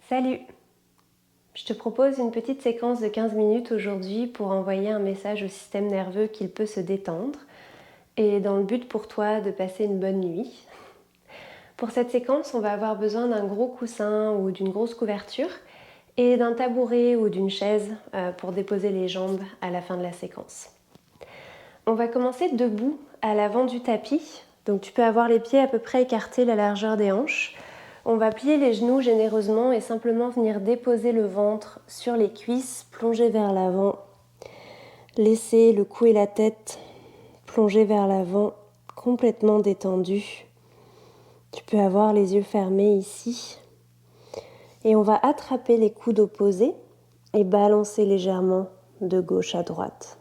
Salut! Je te propose une petite séquence de 15 minutes aujourd'hui pour envoyer un message au système nerveux qu'il peut se détendre et dans le but pour toi de passer une bonne nuit. Pour cette séquence, on va avoir besoin d'un gros coussin ou d'une grosse couverture et d'un tabouret ou d'une chaise pour déposer les jambes à la fin de la séquence. On va commencer debout à l'avant du tapis, donc tu peux avoir les pieds à peu près écartés la largeur des hanches. On va plier les genoux généreusement et simplement venir déposer le ventre sur les cuisses, plonger vers l'avant, laisser le cou et la tête plonger vers l'avant, complètement détendus. Tu peux avoir les yeux fermés ici. Et on va attraper les coudes opposés et balancer légèrement de gauche à droite.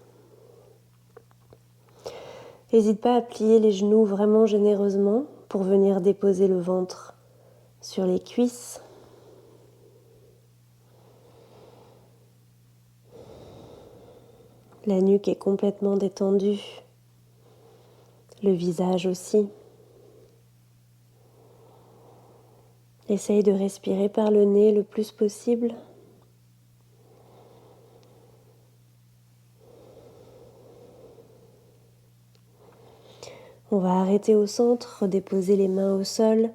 N'hésite pas à plier les genoux vraiment généreusement pour venir déposer le ventre sur les cuisses. La nuque est complètement détendue, le visage aussi. Essaye de respirer par le nez le plus possible. On va arrêter au centre, redéposer les mains au sol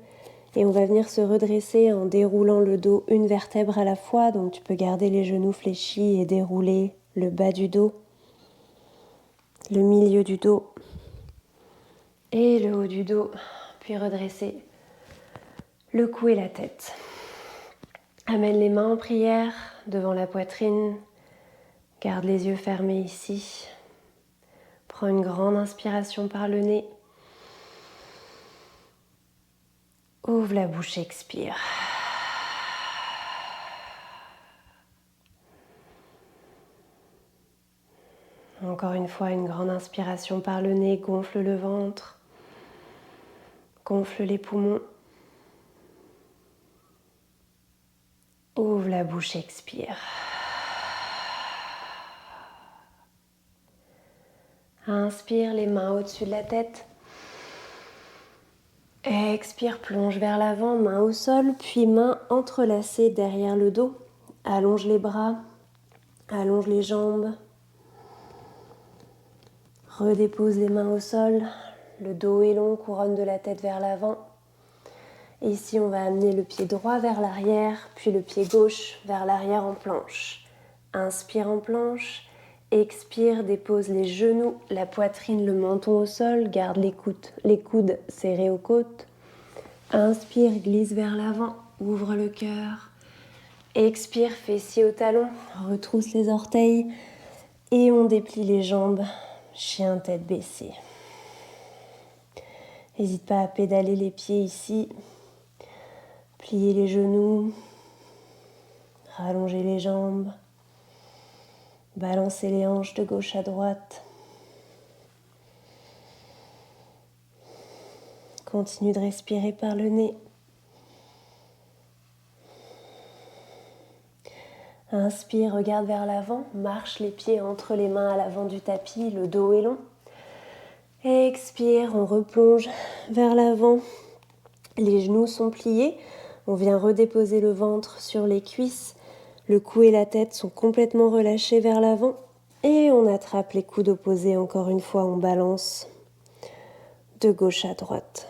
et on va venir se redresser en déroulant le dos une vertèbre à la fois. Donc tu peux garder les genoux fléchis et dérouler le bas du dos, le milieu du dos et le haut du dos, puis redresser le cou et la tête. Amène les mains en prière devant la poitrine, garde les yeux fermés ici. Prends une grande inspiration par le nez. Ouvre la bouche, expire. Encore une fois, une grande inspiration par le nez, gonfle le ventre, gonfle les poumons. Ouvre la bouche, expire. Inspire, les mains au-dessus de la tête. Expire, plonge vers l'avant, main au sol, puis mains entrelacées derrière le dos. Allonge les bras, allonge les jambes. Redépose les mains au sol, le dos est long, couronne de la tête vers l'avant. Et ici, on va amener le pied droit vers l'arrière, puis le pied gauche vers l'arrière en planche. Inspire en planche, expire, dépose les genoux, la poitrine, le menton au sol, garde les coudes serrés aux côtes. Inspire, glisse vers l'avant, ouvre le cœur. Expire, fessier au talon, retrousse les orteils et on déplie les jambes, chien tête baissée. N'hésite pas à pédaler les pieds ici. Plier les genoux, rallonger les jambes, balancer les hanches de gauche à droite. Continue de respirer par le nez. Inspire, regarde vers l'avant, marche les pieds entre les mains à l'avant du tapis, le dos est long. Expire, on replonge vers l'avant, les genoux sont pliés. On vient redéposer le ventre sur les cuisses. Le cou et la tête sont complètement relâchés vers l'avant. Et on attrape les coudes opposés. Encore une fois, on balance de gauche à droite.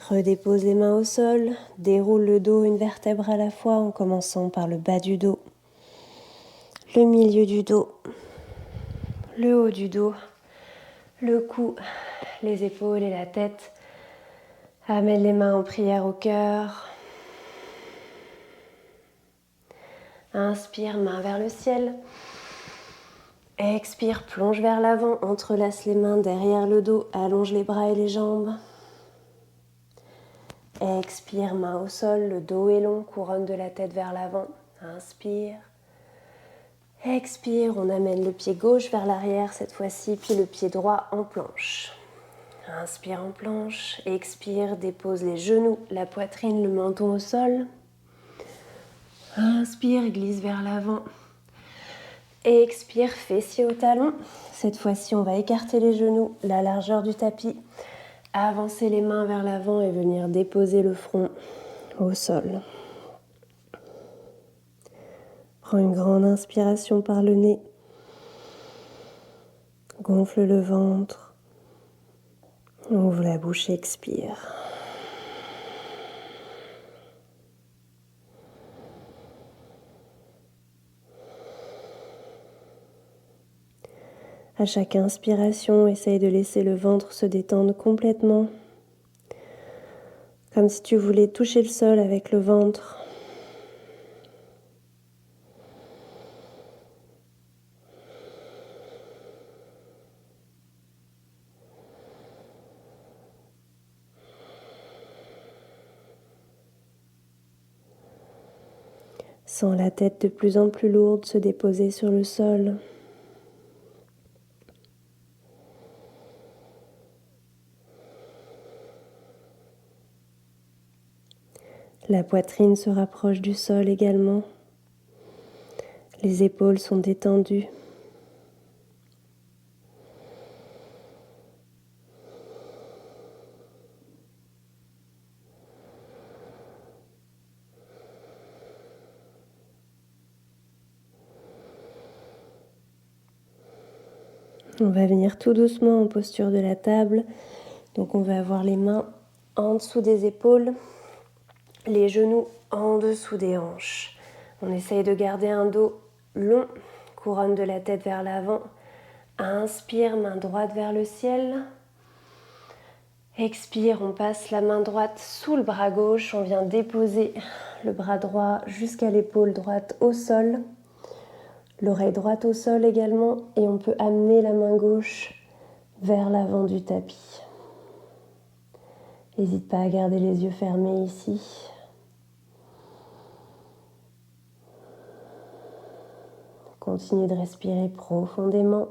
Redépose les mains au sol, déroule le dos une vertèbre à la fois en commençant par le bas du dos, le milieu du dos, le haut du dos, le cou, les épaules et la tête. Amène les mains en prière au cœur. Inspire, main vers le ciel. Expire, plonge vers l'avant, entrelace les mains derrière le dos, allonge les bras et les jambes. Expire, main au sol, le dos est long, couronne de la tête vers l'avant. Inspire. Expire, on amène le pied gauche vers l'arrière cette fois-ci, puis le pied droit en planche. Inspire en planche, expire, dépose les genoux, la poitrine, le menton au sol. Inspire, glisse vers l'avant. Expire, fessier au talon. Cette fois-ci, on va écarter les genoux, la largeur du tapis. Avancer les mains vers l'avant et venir déposer le front au sol. Prends une grande inspiration par le nez. Gonfle le ventre. Ouvre la bouche et expire. À chaque inspiration, essaye de laisser le ventre se détendre complètement. Comme si tu voulais toucher le sol avec le ventre. Sens la tête de plus en plus lourde se déposer sur le sol. La poitrine se rapproche du sol également. Les épaules sont détendues. On va venir tout doucement en posture de la table. Donc on va avoir les mains en dessous des épaules, les genoux en dessous des hanches. On essaye de garder un dos long, couronne de la tête vers l'avant. Inspire, main droite vers le ciel. Expire, on passe la main droite sous le bras gauche. On vient déposer le bras droit jusqu'à l'épaule droite au sol. L'oreille droite au sol également. Et on peut amener la main gauche vers l'avant du tapis. N'hésite pas à garder les yeux fermés ici. Continue de respirer profondément.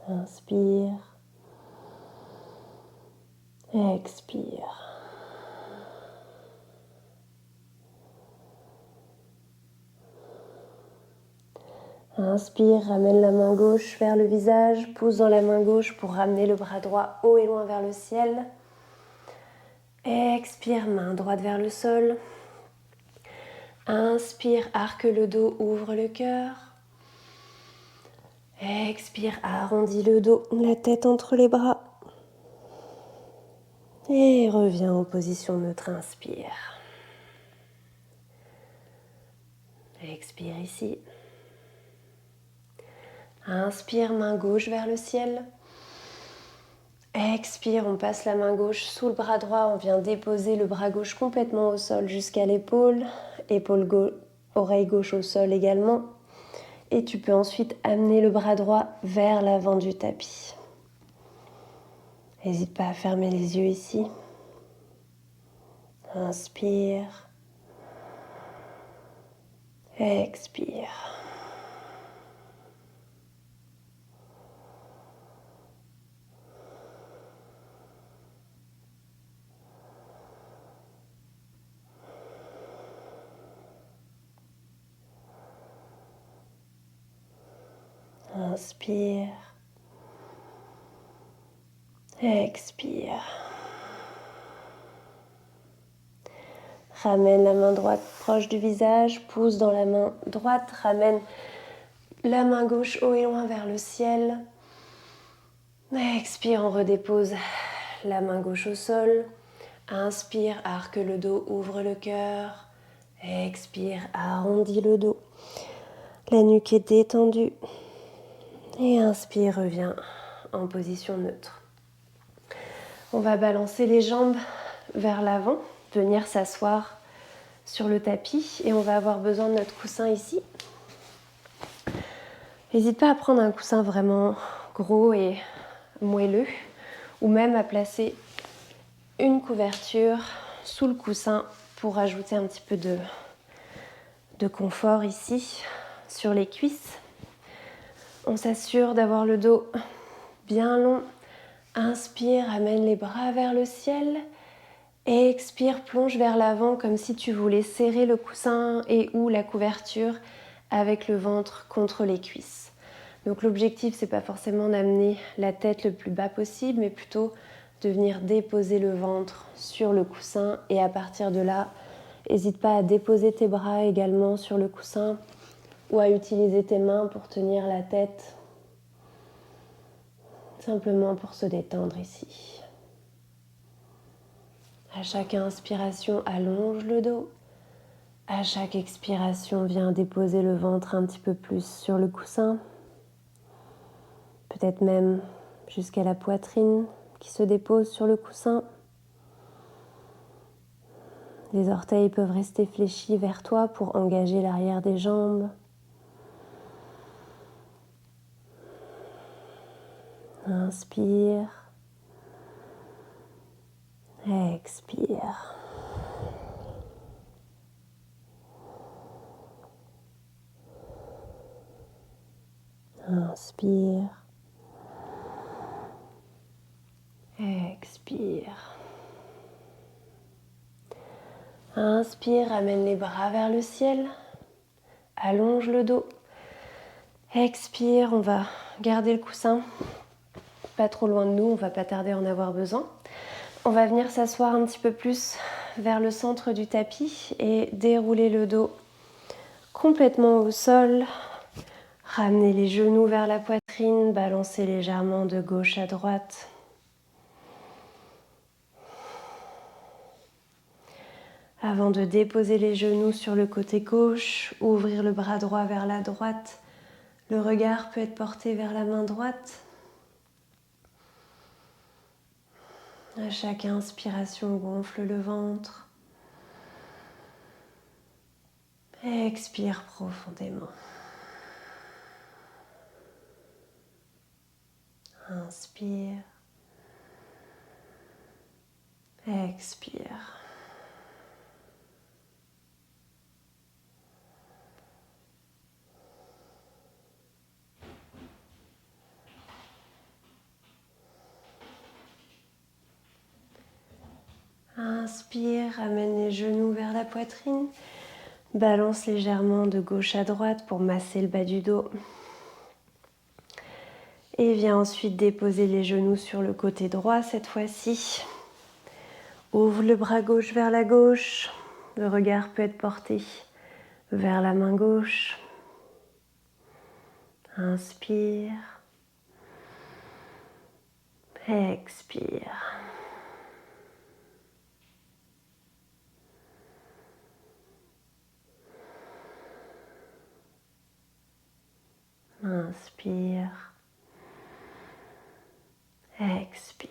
Inspire. Expire. Inspire, ramène la main gauche vers le visage, pousse dans la main gauche pour ramener le bras droit haut et loin vers le ciel. Expire, main droite vers le sol. Inspire, arque le dos, ouvre le cœur. Expire, arrondis le dos, la tête entre les bras. Et reviens en position neutre, inspire. Expire ici. Inspire, main gauche vers le ciel. Expire, on passe la main gauche sous le bras droit. On vient déposer le bras gauche complètement au sol jusqu'à l'épaule. Oreille gauche au sol également. Et tu peux ensuite amener le bras droit vers l'avant du tapis. N'hésite pas à fermer les yeux ici. Inspire. Expire. Inspire. Expire. Ramène la main droite proche du visage, pousse dans la main droite, ramène la main gauche haut et loin vers le ciel. Expire, on redépose la main gauche au sol. Inspire, arque le dos, ouvre le cœur. Expire, arrondis le dos. La nuque est détendue. Et inspire, reviens en position neutre. On va balancer les jambes vers l'avant, venir s'asseoir sur le tapis et on va avoir besoin de notre coussin ici. N'hésite pas à prendre un coussin vraiment gros et moelleux ou même à placer une couverture sous le coussin pour ajouter un petit peu de confort ici sur les cuisses. On s'assure d'avoir le dos bien long. Inspire, amène les bras vers le ciel. Expire, plonge vers l'avant comme si tu voulais serrer le coussin et ou la couverture avec le ventre contre les cuisses. Donc l'objectif, c'est pas forcément d'amener la tête le plus bas possible, mais plutôt de venir déposer le ventre sur le coussin et à partir de là, n'hésite pas à déposer tes bras également sur le coussin ou à utiliser tes mains pour tenir la tête, simplement pour se détendre ici. À chaque inspiration, allonge le dos. À chaque expiration, viens déposer le ventre un petit peu plus sur le coussin. Peut-être même jusqu'à la poitrine qui se dépose sur le coussin. Les orteils peuvent rester fléchis vers toi pour engager l'arrière des jambes. Inspire. Expire. Inspire. Expire. Inspire, amène les bras vers le ciel. Allonge le dos. Expire, on va garder le coussin pas trop loin de nous, on va pas tarder à en avoir besoin. On va venir s'asseoir un petit peu plus vers le centre du tapis et dérouler le dos complètement au sol. Ramener les genoux vers la poitrine, balancer légèrement de gauche à droite. Avant de déposer les genoux sur le côté gauche, ouvrir le bras droit vers la droite. Le regard peut être porté vers la main droite. À chaque inspiration, gonfle le ventre. Expire profondément. Inspire. Expire. Inspire, amène les genoux vers la poitrine. Balance légèrement de gauche à droite pour masser le bas du dos. Et viens ensuite déposer les genoux sur le côté droit cette fois-ci. Ouvre le bras gauche vers la gauche. Le regard peut être porté vers la main gauche. Inspire. Expire. Inspire. Expire.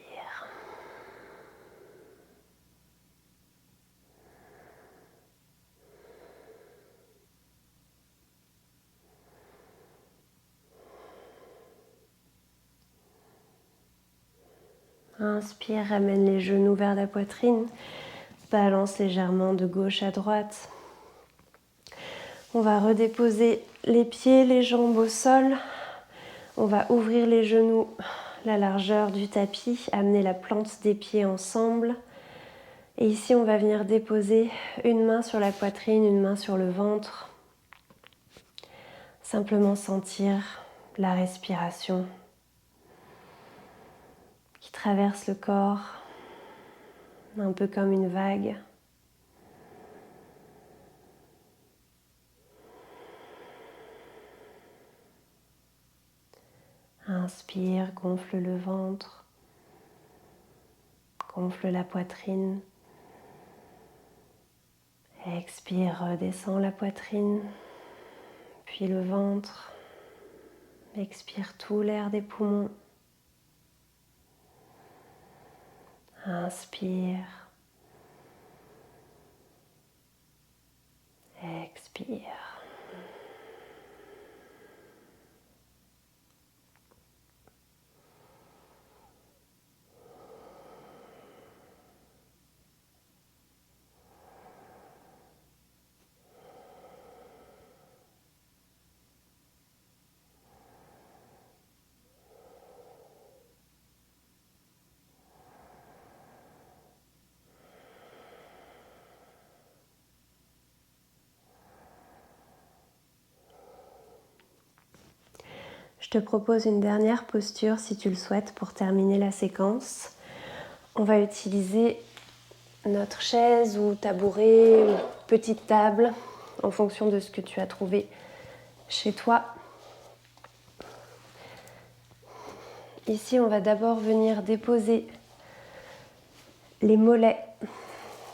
Inspire, ramène les genoux vers la poitrine. Balance légèrement de gauche à droite. On va redéposer les pieds, les jambes au sol. On va ouvrir les genoux, la largeur du tapis, amener la plante des pieds ensemble. Et ici, on va venir déposer une main sur la poitrine, une main sur le ventre. Simplement sentir la respiration qui traverse le corps, un peu comme une vague. Inspire, gonfle le ventre, gonfle la poitrine. Expire, redescends la poitrine, puis le ventre. Expire tout l'air des poumons. Inspire. Expire. Je te propose une dernière posture si tu le souhaites pour terminer la séquence. On va utiliser notre chaise ou tabouret ou petite table en fonction de ce que tu as trouvé chez toi. Ici, on va d'abord venir déposer les mollets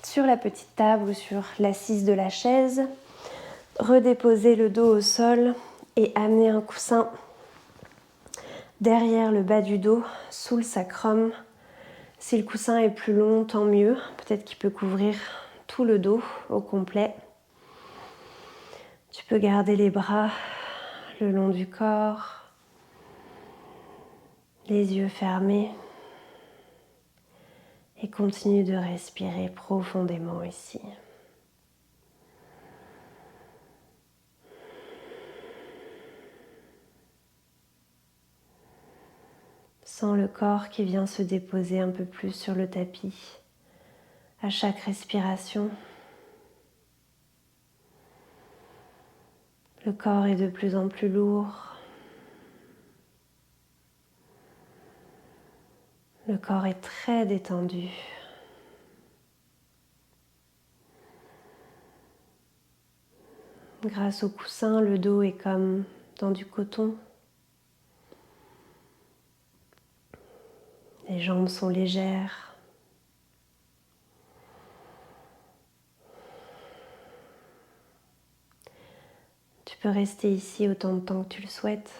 sur la petite table ou sur l'assise de la chaise, redéposer le dos au sol et amener un coussin derrière le bas du dos, sous le sacrum. Si le coussin est plus long, tant mieux. Peut-être qu'il peut couvrir tout le dos au complet. Tu peux garder les bras le long du corps, les yeux fermés et continue de respirer profondément ici. Sens le corps qui vient se déposer un peu plus sur le tapis à chaque respiration. Le corps est de plus en plus lourd. Le corps est très détendu. Grâce au coussin, le dos est comme dans du coton. Les jambes sont légères. Tu peux rester ici autant de temps que tu le souhaites.